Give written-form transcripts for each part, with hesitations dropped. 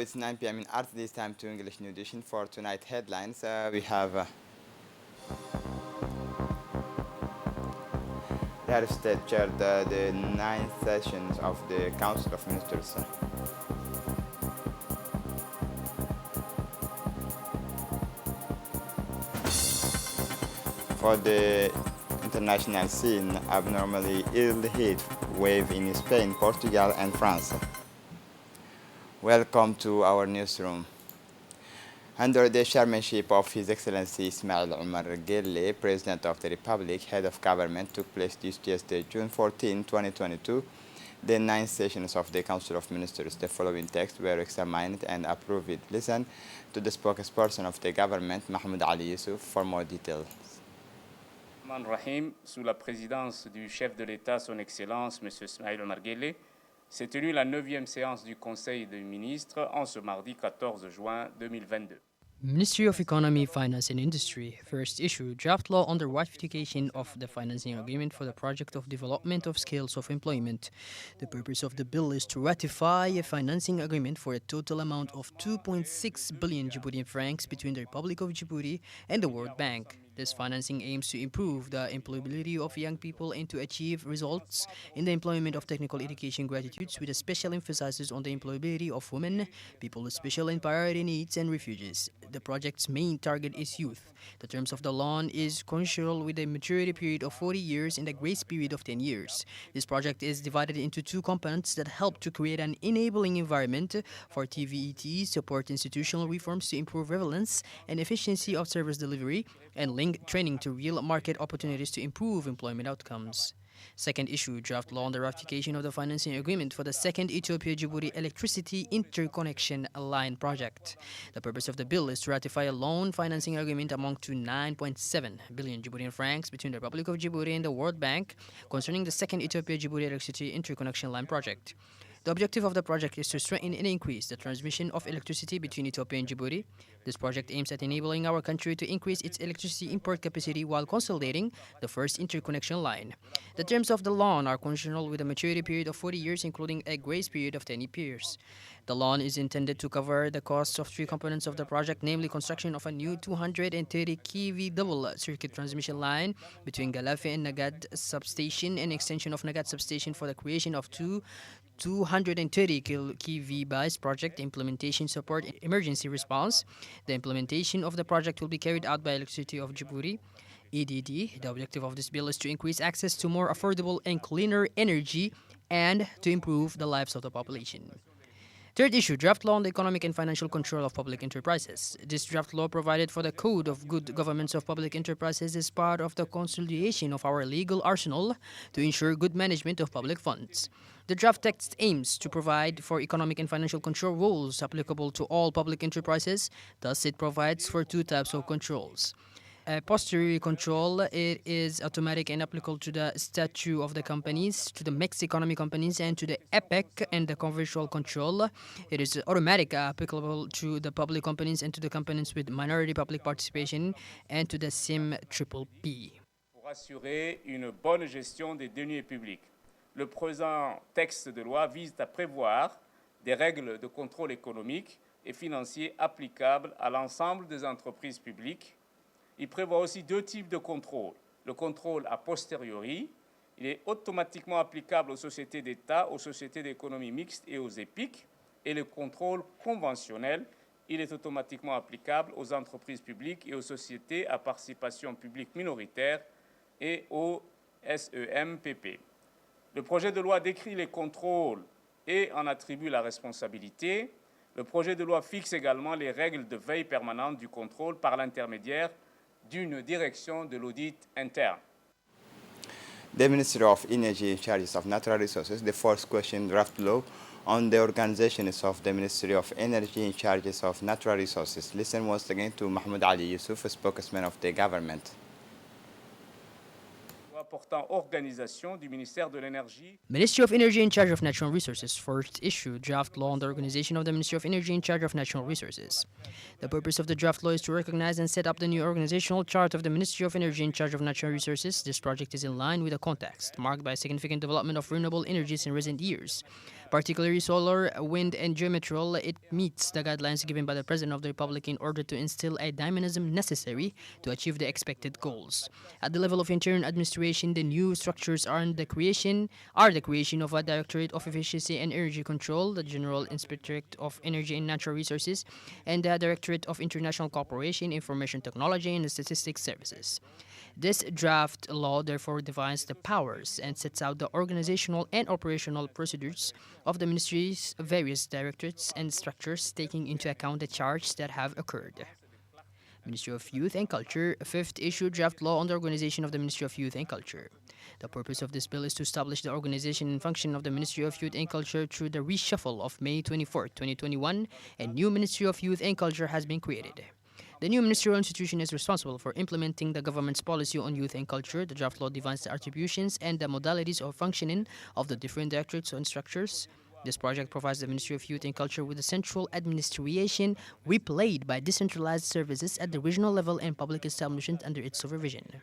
it's 9 p.m. in Art. This time to English New Edition for tonight headlines. We have the head of state chaired the ninth sessions of the Council of Ministers. For the international scene, abnormally ill heat wave in Spain, Portugal, and France. Welcome to our newsroom. Under the chairmanship of His Excellency Ismail Omar Guelleh, President of the Republic, Head of Government, took place this Tuesday, June 14, 2022. The 9 sessions of the Council of Ministers. The following texts were examined and approved. Listen to the spokesperson of the government, Mahmoud Ali Yusuf, for more details. Rahim, sous la présidence du chef de l'État, son Excellence, M. Ismail Omar Guelleh, s'est tenue la 9e séance du Conseil des ministres en ce mardi 14 juin 2022. Ministry of Economy, Finance and Industry first issued draft law on the ratification of the financing agreement for the project of development of scales of employment. The purpose of the bill is to ratify a financing agreement for a total amount of 2.6 billion Djiboutian francs between the Republic of Djibouti and the World Bank. This financing aims to improve the employability of young people and to achieve results in the employment of technical education graduates with a special emphasis on the employability of women, people with special and priority needs, and refugees. The project's main target is youth. The terms of the loan is conditional with a maturity period of 40 years and a grace period of 10 years. This project is divided into 2 components that help to create an enabling environment for TVET, support institutional reforms to improve relevance and efficiency of service delivery, and link training to real market opportunities to improve employment outcomes. Second issue, draft law on the ratification of the financing agreement for the second Ethiopia-Djibouti electricity interconnection line project. The purpose of the bill is to ratify a loan financing agreement among to 9.7 billion Djiboutian francs between the Republic of Djibouti and the World Bank concerning the second Ethiopia-Djibouti electricity interconnection line project. The objective of the project is to strengthen and increase the transmission of electricity between Ethiopia and Djibouti. This project aims at enabling our country to increase its electricity import capacity while consolidating the first interconnection line. The terms of the loan are conditional with a maturity period of 40 years, including a grace period of 10 years. The loan is intended to cover the costs of 3 components of the project, namely construction of a new 230 kV double-circuit transmission line between Galafi and Nagad substation and extension of Nagad substation for the creation of 230 kV BIS project implementation support emergency response. The implementation of the project will be carried out by Electricity of Djibouti, EDD. The objective of this bill is to increase access to more affordable and cleaner energy and to improve the lives of the population. Third issue, draft law on the economic and financial control of public enterprises. This draft law provided for the Code of Good Governance of Public Enterprises is part of the consolidation of our legal arsenal to ensure good management of public funds. The draft text aims to provide for economic and financial control rules applicable to all public enterprises. Thus, it provides for 2 types of controls. A posteriori control, it is automatic and applicable to the statute of the companies, to the mixed economy companies, and to the EPEC and the conventional control. It is automatic, applicable to the public companies and to the companies with minority public participation and to the SIM triple P. Pour assurer une bonne gestion des deniers publics, le présent texte de loi vise à prévoir des règles de contrôle économique et financier applicables à l'ensemble des entreprises publiques. Il prévoit aussi 2 types de contrôle. Le contrôle a posteriori, il est automatiquement applicable aux sociétés d'État, aux sociétés d'économie mixte et aux EPIC. Et le contrôle conventionnel, il est automatiquement applicable aux entreprises publiques et aux sociétés à participation publique minoritaire et aux SEMPP. Le projet de loi décrit les contrôles et en attribue la responsabilité. Le projet de loi fixe également les règles de veille permanente du contrôle par l'intermédiaire d'une direction de l'audit interne. The Ministry of Energy in charge of Natural Resources, the first question draft law on the organizations of the Ministry of Energy in charge of Natural Resources. Listen once again to Mahmoud Ali Yusuf, a spokesman of the government. Portant organisation du ministère de l'Énergie. Ministry of Energy in charge of Natural Resources first issued draft law on the organization of the Ministry of Energy in charge of Natural Resources. The purpose of the draft law is to recognize and set up the new organizational chart of the Ministry of Energy in charge of Natural Resources. This project is in line with a context marked by significant development of renewable energies in recent years. particularly solar, wind, and geometral. It meets the guidelines given by the President of the Republic in order to instill a dynamism necessary to achieve the expected goals. At the level of internal administration, the new structures are the creation of a Directorate of Efficiency and Energy Control, the General Inspectorate of Energy and Natural Resources, and the Directorate of International Cooperation, Information Technology, and Statistics Services. This draft law therefore defines the powers and sets out the organizational and operational procedures of the ministry's various directorates and structures, taking into account the charges that have occurred. Ministry of Youth and Culture, fifth issue draft law on the organization of the Ministry of Youth and Culture. The purpose of this bill is to establish the organization and function of the Ministry of Youth and Culture through the reshuffle of May 24, 2021, and new Ministry of Youth and Culture has been created. The new ministerial institution is responsible for implementing the government's policy on youth and culture. The draft law defines the attributions and the modalities of functioning of the different directorates and structures. This project provides the Ministry of Youth and Culture with a central administration replayed by decentralized services at the regional level and public establishment under its supervision.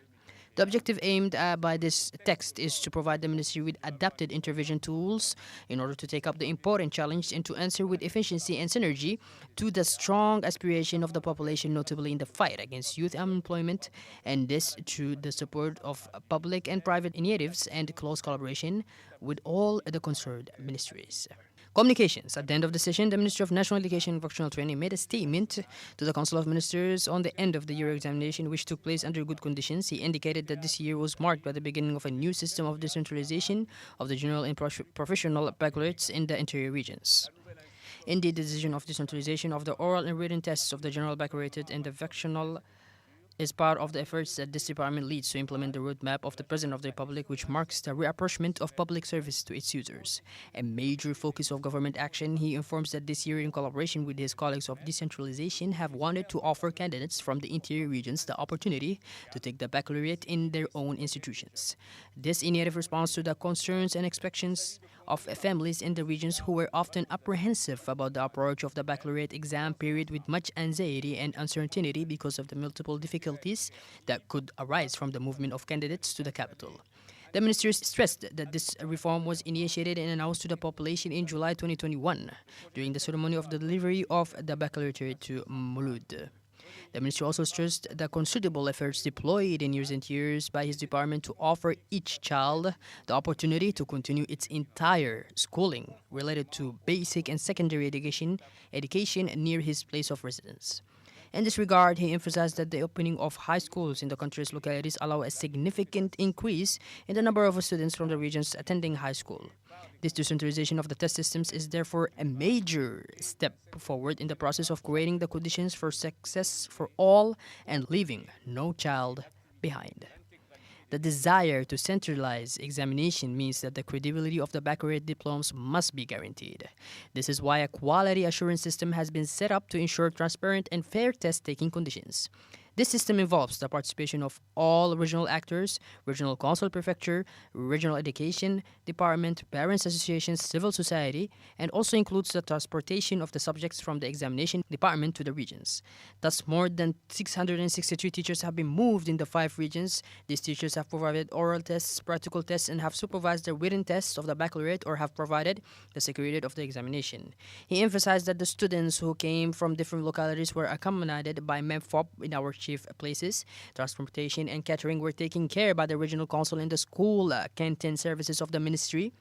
The objective aimed by this text is to provide the ministry with adapted intervention tools in order to take up the important challenge and to answer with efficiency and synergy to the strong aspiration of the population, notably in the fight against youth unemployment, and this through the support of public and private initiatives and close collaboration with all the concerned ministries. Communications. At the end of the session, the Ministry of National Education and Vocational Training made a statement to the Council of Ministers on the end of the year examination, which took place under good conditions. He indicated that this year was marked by the beginning of a new system of decentralization of the general and professional baccalaureates in the interior regions. Indeed, the decision of decentralization of the oral and written tests of the general baccalaureate and the vocational is part of the efforts that this department leads to implement the roadmap of the President of the Republic, which marks the reapportionment of public service to its users. A major focus of government action, he informs that this year, in collaboration with his colleagues of decentralization, have wanted to offer candidates from the interior regions the opportunity to take the baccalaureate in their own institutions. This initiative responds to the concerns and expectations of families in the regions who were often apprehensive about the approach of the baccalaureate exam period with much anxiety and uncertainty because of the multiple difficulties that could arise from the movement of candidates to the capital. The ministry stressed that this reform was initiated and announced to the population in July 2021 during the ceremony of the delivery of the baccalaureate to Mulud. The ministry also stressed the considerable efforts deployed in recent years by his department to offer each child the opportunity to continue its entire schooling related to basic and secondary education near his place of residence. In this regard, he emphasized that the opening of high schools in the country's localities allow a significant increase in the number of students from the regions attending high school. This decentralization of the test systems is therefore a major step forward in the process of creating the conditions for success for all and leaving no child behind. The desire to centralize examination means that the credibility of the baccalaureate diplomas must be guaranteed. This is why a quality assurance system has been set up to ensure transparent and fair test-taking conditions. This system involves the participation of all regional actors, regional council prefecture, regional education department, parents associations, civil society, and also includes the transportation of the subjects from the examination department to the regions. Thus, more than 663 teachers have been moved in the 5 regions. These teachers have provided oral tests, practical tests, and have supervised the written tests of the baccalaureate or have provided the security of the examination. He emphasized that the students who came from different localities were accompanied by MEPFOP in our chief places. Transportation and catering were taken care by the regional council and the school canteen services of the ministry.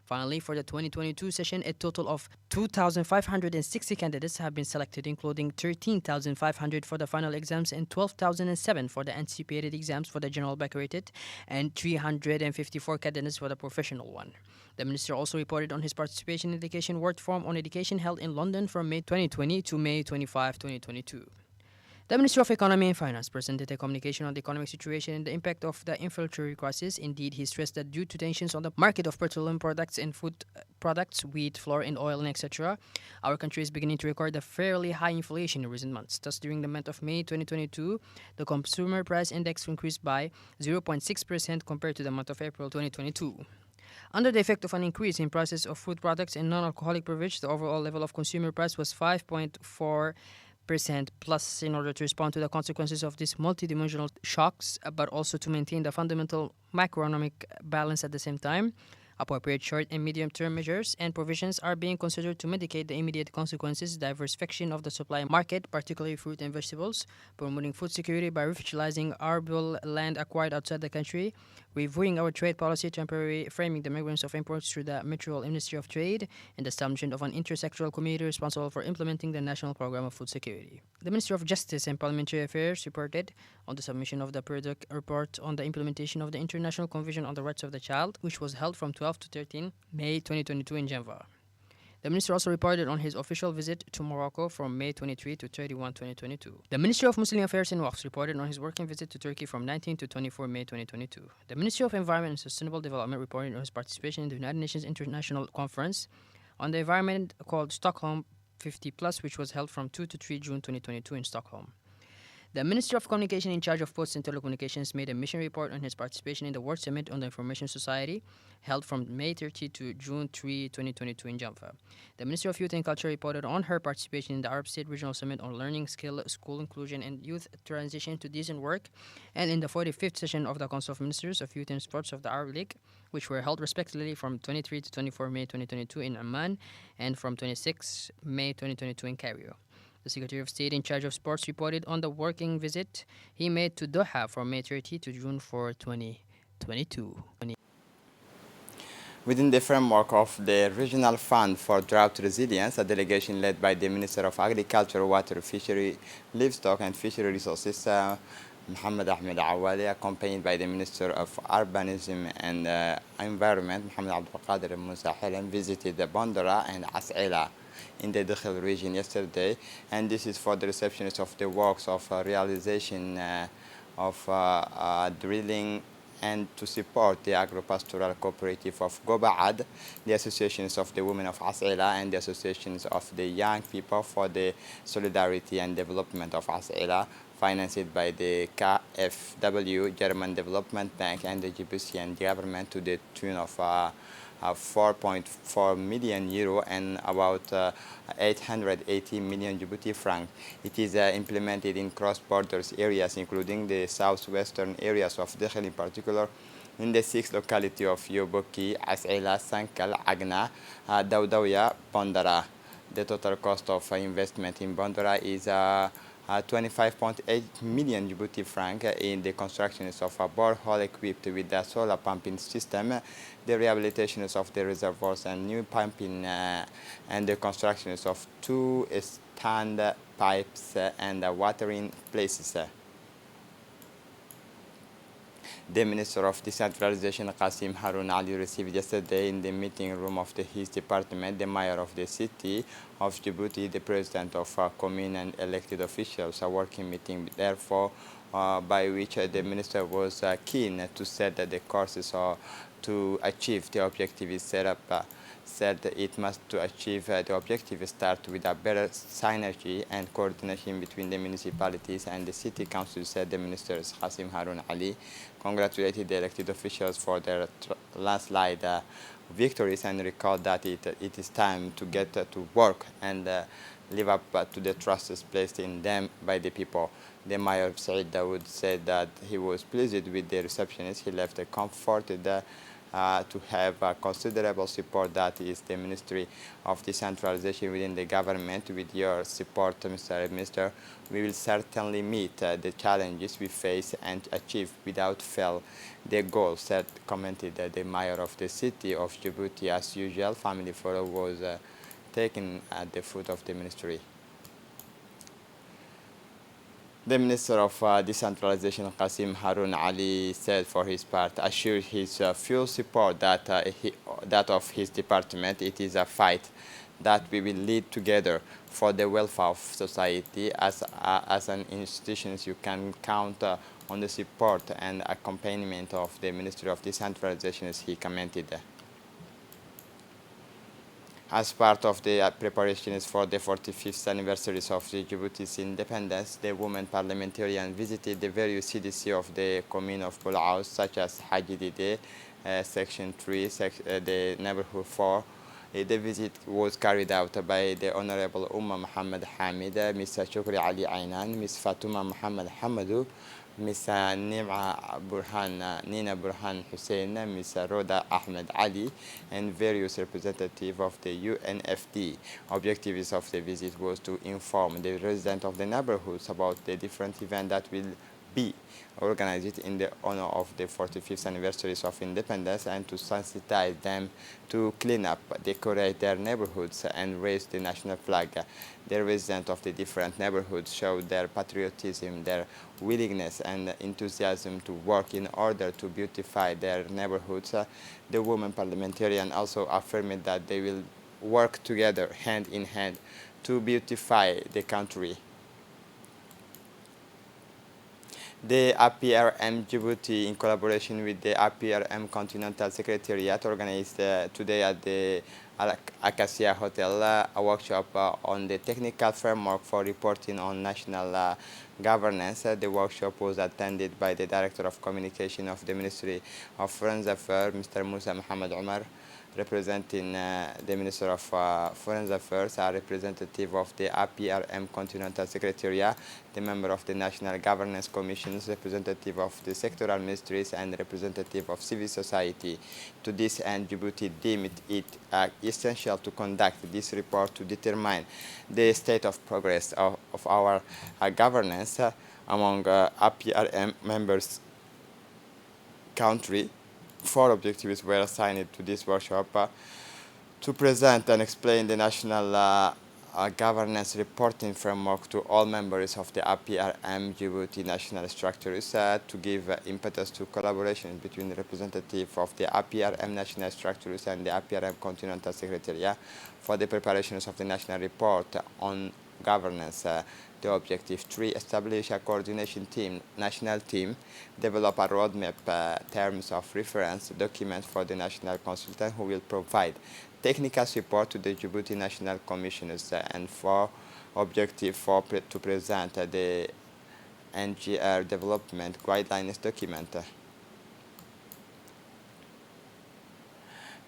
Finally, for the 2022 session, a total of 2,560 candidates have been selected, including 13,500 for the final exams and 12,007 for the anticipated exams for the general baccalaureate and 354 candidates for the professional one. The minister also reported on his participation in the Education World Forum on Education held in London from May 2020 to May 25, 2022. The Ministry of Economy and Finance presented a communication on the economic situation and the impact of the inflationary crisis. Indeed, he stressed that due to tensions on the market of petroleum products and food products, wheat, flour, and oil, and etc., our country is beginning to record a fairly high inflation in recent months. Thus, during the month of May 2022, the Consumer Price Index increased by 0.6% compared to the month of April 2022. Under the effect of an increase in prices of food products and non-alcoholic beverage, the overall level of consumer price was 5.4% plus in order to respond to the consequences of these multidimensional shocks, but also to maintain the fundamental macroeconomic balance at the same time. Appropriate short and medium-term measures and provisions are being considered to mitigate the immediate consequences, diversification of the supply market, particularly fruit and vegetables, promoting food security by revitalizing arable land acquired outside the country, reviewing our trade policy, temporarily framing the migrants of imports through the Mutual Ministry of Trade, and the establishment of an intersectoral committee responsible for implementing the National Program of Food Security. The Ministry of Justice and Parliamentary Affairs reported on the submission of the periodic report on the implementation of the International Convention on the Rights of the Child, which was held from 12 to 13 May 2022 in Geneva. The minister also reported on his official visit to Morocco from May 23 to 31, 2022. The Ministry of Muslim Affairs and Waqf reported on his working visit to Turkey from 19 to 24 May 2022. The Ministry of Environment and Sustainable Development reported on his participation in the United Nations International Conference on the Environment called Stockholm 50+, which was held from 2 to 3 June 2022 in Stockholm. The Minister of Communication in charge of Posts and Telecommunications made a mission report on his participation in the World Summit on the Information Society, held from May 30 to June 3, 2022 in Geneva. The Minister of Youth and Culture reported on her participation in the Arab State Regional Summit on Learning, Skill, School Inclusion, and Youth Transition to Decent Work, and in the 45th session of the Council of Ministers of Youth and Sports of the Arab League, which were held respectively from 23 to 24 May 2022 in Amman and from 26 May 2022 in Cairo. The Secretary of State in charge of sports reported on the working visit he made to Doha from May 30 to June 4, 2022. Within the framework of the Regional Fund for Drought Resilience, a delegation led by the Minister of Agriculture, Water, Fishery, Livestock and Fishery Resources, Mohammed Ahmed Awali, accompanied by the Minister of Urbanism and Environment, Mohammed Abdul Qadir Musahilan, visited Bandara and As'ila in the Dakhil region yesterday, and this is for the receptionist of the works of realization of drilling and to support the agro-pastoral cooperative of Gobaad, the associations of the women of As'ila and the associations of the young people for the solidarity and development of As'ila, financed by the KfW, German Development Bank, and the Djiboutian government to the tune of 4.4 million euro and about 880 million Djibouti franc. It is implemented in cross-border areas, including the southwestern areas of Dakhil in particular, in the 6 localities of Yoboki, As'ila, Sankal, Agna, Daudawya, Bandara. The total cost of investment in Bandara is 25.8 million Djibouti franc in the construction of a borehole equipped with a solar pumping system, the rehabilitation of the reservoirs and new pumping, and the construction of 2 stand pipes and watering places. The Minister of Decentralization, Qasim Harun Ali, received yesterday in the meeting room of his department the mayor of the city of Djibouti, the president of commune and elected officials, a working meeting, therefore, by which the minister was keen to set the courses to achieve the objective set up. Said it must to achieve the objective start with a better synergy and coordination between the municipalities and the city council, said the minister Qasim Harun Ali. Congratulated the elected officials for their landslide victories and recalled that it is time to get to work and live up to the trust placed in them by the people. The mayor of Said Dawood said that he was pleased with the receptionist. He left comforted to have considerable support, that is the Ministry of Decentralization within the government. With your support, Mr. Minister, we will certainly meet the challenges we face and achieve without fail the goal, said, commented the mayor of the city of Djibouti. As usual, family photo was taken at the foot of the ministry. The Minister of Decentralization, Qasim Harun Ali, said for his part, assured his full support that that of his department. It is a fight that we will lead together for the welfare of society. As an institution, you can count on the support and accompaniment of the Ministry of Decentralization, as he commented. As part of the preparations for the 45th anniversary of Djibouti's independence, the women parliamentarian visited the various CDC of the commune of Boulaous, such as Haji Dide, Section 3, the Neighborhood 4. The visit was carried out by the Honorable Muhammad Hamid, Ms. Shukri Ali Ainan, Ms. Fatuma Muhammad Hamadou, Miss Nina Burhan Hussein, Miss Roda Ahmed Ali, and various representatives of the UNFD. Objectives of the visit was to inform the residents of the neighborhoods about the different events that will be organized in the honor of the 45th anniversary of independence, and to sensitize them to clean up, decorate their neighborhoods, and raise the national flag. The residents of the different neighborhoods showed their patriotism, their willingness and enthusiasm to work in order to beautify their neighborhoods. The women parliamentarian also affirmed that they will work together hand in hand to beautify the country. The APRM Djibouti, in collaboration with the APRM Continental Secretariat, organized today at the Acacia Hotel a workshop on the technical framework for reporting on national governance. The workshop was attended by the Director of Communication of the Ministry of Foreign Affairs, Mr. Musa Muhammad Umar. Representing the Minister of Foreign Affairs, a representative of the APRM Continental Secretariat, the member of the National Governance Commissions, representative of the sectoral ministries, and representative of civil society. To this end, Djibouti deemed it essential to conduct this report to determine the state of progress of our governance among APRM members country. 4 objectives were assigned to this workshop: to present and explain the national governance reporting framework to all members of the APRM Djibouti national structures, to give impetus to collaboration between the representative of the APRM national structures and the APRM Continental Secretariat for the preparations of the national report on governance. The objective 3, establish a coordination team, national team, develop a roadmap terms of reference document for the national consultant who will provide technical support to the Djibouti National Commissioners, and for objective 4, to present the NGR development guidelines document.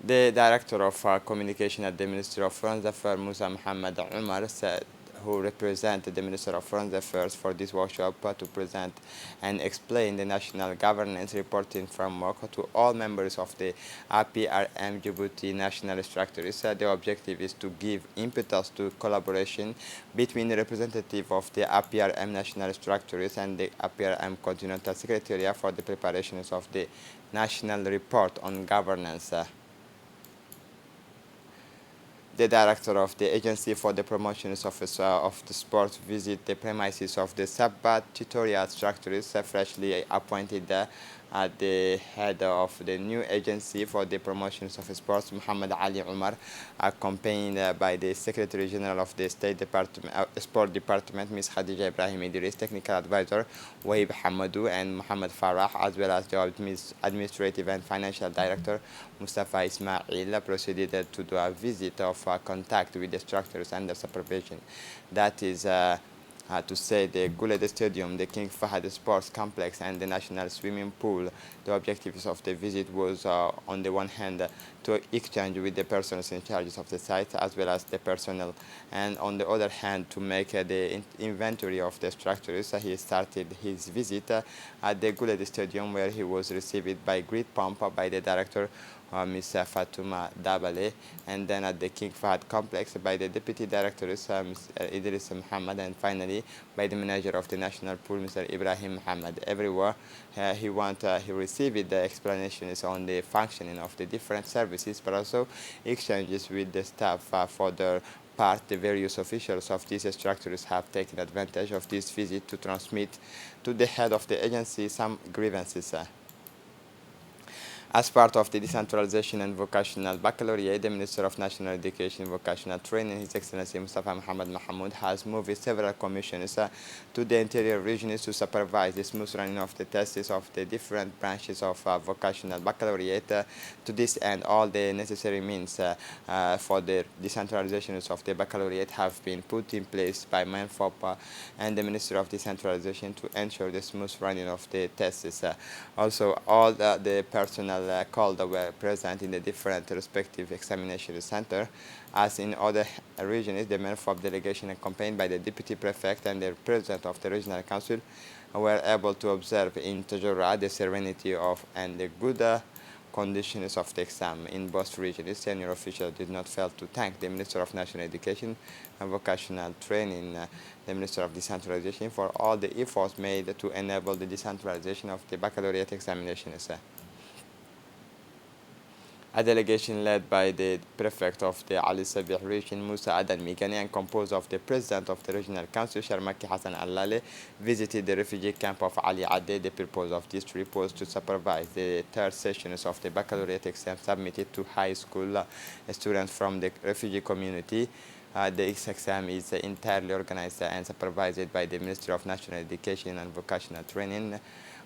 The Director of Communication at the Ministry of Foreign Affairs, Musa Muhammad Umar, said, who represented the Minister of Foreign Affairs for this workshop, to present and explain the national governance reporting framework to all members of the APRM Djibouti national structures. The objective is to give impetus to collaboration between the representative of the APRM national structures and the APRM Continental Secretariat for the preparations of the national report on governance. The director of the Agency for the Promotions Office of the Sport visited the premises of the Sabbat tutorial structures, freshly appointed at the head of the new Agency for the Promotions of Sports, Muhammad Ali Umar, accompanied by the Secretary General of the State Department, Sport Department, Ms. Khadija Ibrahim Idris, Technical Advisor, Wahib Hamadou, and Muhammad Farah, as well as the Administrative and Financial Director, Mustafa Ismail, proceeded to do a visit of contact with the structures under supervision. That is to say the Guled Stadium, the King Fahad Sports Complex, and the National Swimming Pool. The objectives of the visit was, on the one hand, to exchange with the persons in charge of the site as well as the personnel, and on the other hand, to make the inventory of the structures. He started his visit at the Guled Stadium, where he was received by great pomp by the director, Ms. Fatuma Dabale, and then at the King Fahad complex by the deputy directors, Ms. Idris Muhammad, and finally by the manager of the national pool, Mr. Ibrahim Muhammad. Everywhere he received the explanations on the functioning of the different services, but also exchanges with the staff. For their part, the various officials of these structures have taken advantage of this visit to transmit to the head of the agency some grievances. As part of the decentralization and vocational baccalaureate, the Minister of National Education and Vocational Training, His Excellency Mustafa Muhammad Mahmoud, has moved several commissions to the interior regions to supervise the smooth running of the tests of the different branches of vocational baccalaureate. To this end, all the necessary means for the decentralization of the baccalaureate have been put in place by MANFOP and the Minister of Decentralization to ensure the smooth running of the tests. Also, all the personnel called were present in the different respective examination center. As in other regions, the MENFOB delegation accompanied by the deputy prefect and the president of the regional council were able to observe in Tajura the serenity of and the good conditions of the exam in both regions. Senior officials did not fail to thank the Minister of National Education and Vocational Training, the Minister of Decentralization, for all the efforts made to enable the decentralization of the baccalaureate examinations. A delegation led by the prefect of the Ali Sabih region, Musa Adan Migani, and composed of the president of the regional council, Sharmaki Hassan Allale, visited the refugee camp of Ali Ade. The purpose of this trip was to supervise the third sessions of the baccalaureate exam submitted to high school students from the refugee community. The exam is entirely organized and supervised by the Ministry of National Education and Vocational Training.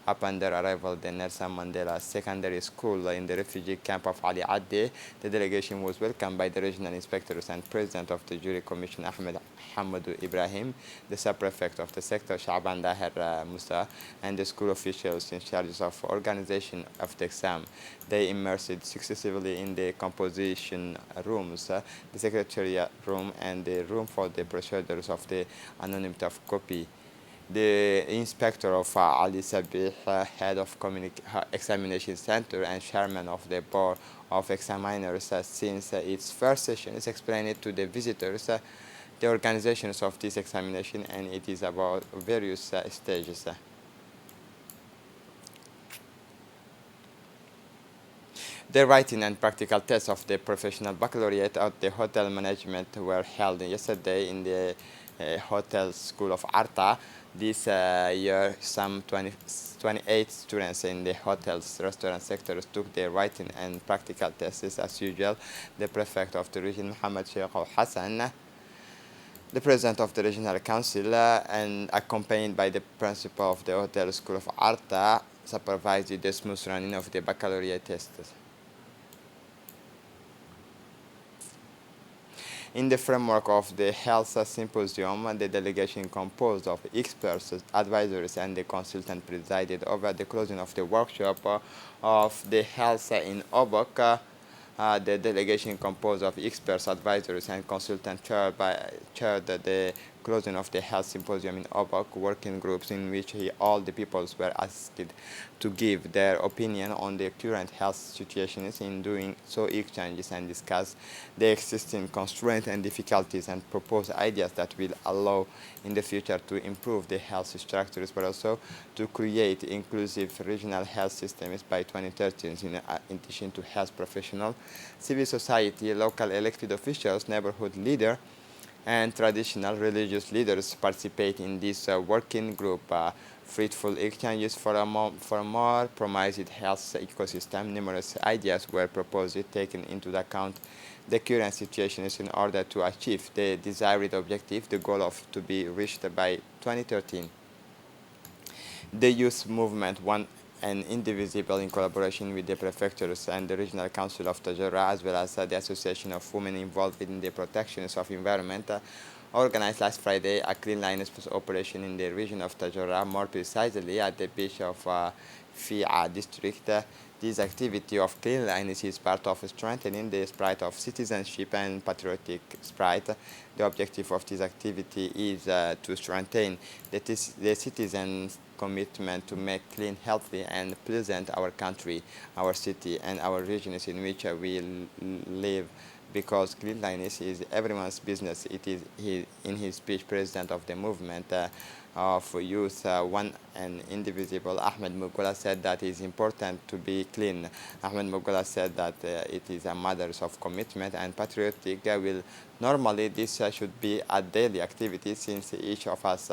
Upon their arrival at the Nelson Mandela Secondary School in the refugee camp of Ali Adde, the delegation was welcomed by the regional inspectors and president of the jury commission, Ahmed Hamadou Ibrahim, the sub-prefect of the sector, Shaban Daher Musa, and the school officials in charge of organization of the exam. They immersed successively in the composition rooms, the secretariat room, and the room for the procedures of the anonymity of copy. The inspector of Ali Sabih, head of examination center and chairman of the board of examiners, since its first session, is explained to the visitors the organizations of this examination, and it is about various stages. The writing and practical tests of the professional baccalaureate at the hotel management were held yesterday in the Hotel School of Arta. This year, some 28 students in the hotels, restaurant sectors took their writing and practical tests as usual. The prefect of the region, Muhammad Sheikh Hassan, the president of the regional council, and accompanied by the principal of the Hotel School of Arta, supervised the smooth running of the baccalaureate tests. In the framework of the Health Symposium, the delegation composed of experts, advisors, and the consultant presided over the closing of the workshop of the health in Obok. The delegation composed of experts, advisors, and consultants chaired the closing of the health symposium in Obok, working groups in which all the peoples were asked to give their opinion on the current health situations. In doing so, exchanges and discuss the existing constraints and difficulties and propose ideas that will allow in the future to improve the health structures, but also to create inclusive regional health systems by 2013 in addition to health professionals, civil society, local elected officials, neighborhood leaders, and traditional religious leaders participate in this working group. Fruitful exchanges for a more promised health ecosystem. Numerous ideas were proposed, taking into account the current situations in order to achieve the desired objective, the goal of to be reached by 2013. The youth movement, one and indivisible, in collaboration with the prefectures and the regional council of Tajura, as well as the association of women involved in the protections of environment, organized last Friday a clean lines operation in the region of Tajura, more precisely at the beach of Fi'a district. This activity of clean lines is part of strengthening the spirit of citizenship and patriotic spirit. The objective of this activity is to strengthen the citizens' commitment to make clean, healthy, and pleasant our country, our city, and our regions in which we live, because cleanliness is everyone's business. It is in his speech, president of the movement of youth, one and indivisible, Ahmed Mugola, said that it is important to be clean. Ahmed Mugola said that it is a matter of commitment and patriotic. Normally this should be a daily activity, since each of us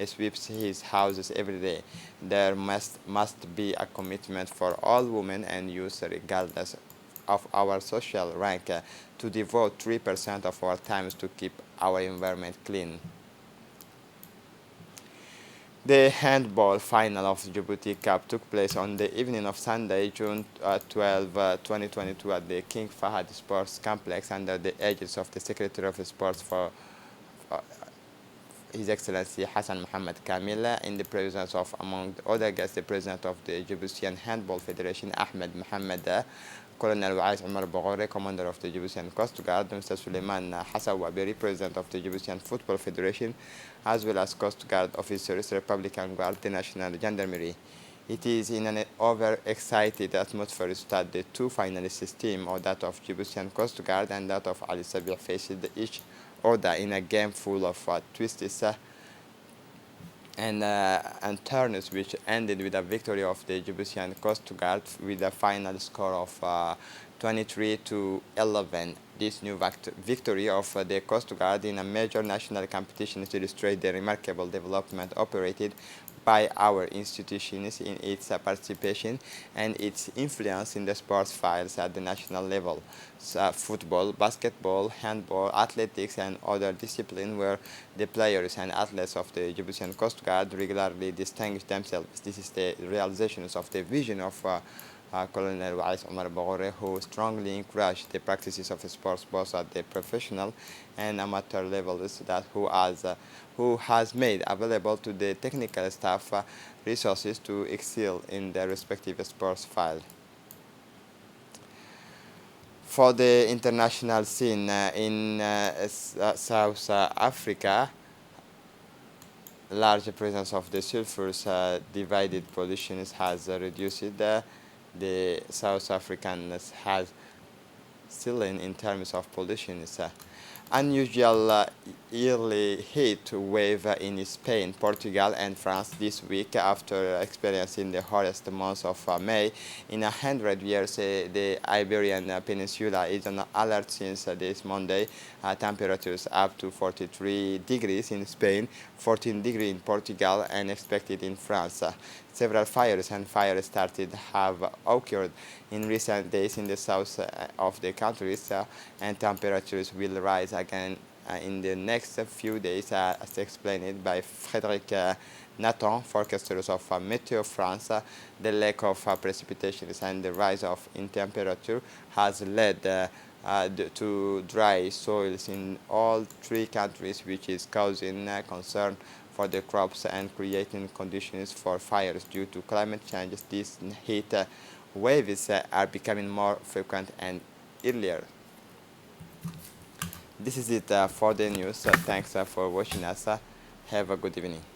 sweeps his houses every day. There must be a commitment for all women and youth, regardless of our social rank, to devote 3% of our time to keep our environment clean. The handball final of the Djibouti Cup took place on the evening of Sunday, June 12, 2022 at the King Fahad Sports Complex under the aegis of the Secretary of Sports His Excellency Hassan Mohammed Kamil, in the presence of, among other guests, the President of the Djiboutian Handball Federation, Ahmed Mohammed, Colonel Wais Omar Boghore, Commander of the Djiboutian Coast Guard, Mr. Suleiman Hassan Waberi, President of the Djiboutian Football Federation, as well as Coast Guard officers, Republican Guard, the National Gendarmerie. It is in an overexcited atmosphere that the two finalist teams, or that of Djiboutian Coast Guard and that of Ali Sabih, faced each other in a game full of twists and turns, which ended with a victory of the Djiboutian Coast Guard with a final score of 23-11. This new victory of the Coast Guard in a major national competition illustrates the remarkable development operated by our institutions in its participation and its influence in the sports files at the national level. Football, basketball, handball, athletics, and other disciplines where the players and athletes of the Djiboutian Coast Guard regularly distinguish themselves. This is the realizations of the vision of Colonel Wais Omar Boghore, who strongly encouraged the practices of sports both at the professional and amateur levels, who has made available to the technical staff resources to excel in their respective sports field. For the international scene in South Africa, large presence of the sulfurs divided pollution has reduced the South Africans has ceiling in terms of pollution. Unusual yearly heat wave in Spain, Portugal, and France this week after experiencing the hottest month of May in 100 years. The Iberian Peninsula is on alert since this Monday. Temperatures up to 43 degrees in Spain, 14 degrees in Portugal, and expected in France. Several fires and fire started have occurred in recent days in the south of the countries, and temperatures will rise again in the next few days, as explained by Frédéric Nathan, forecasters of Meteo France. The lack of precipitations and the rise in temperature has led to dry soils in all three countries, which is causing concern for the crops and creating conditions for fires due to climate change. These heat waves are becoming more frequent and earlier. This is it for the news. Thanks for watching us. Have a good evening.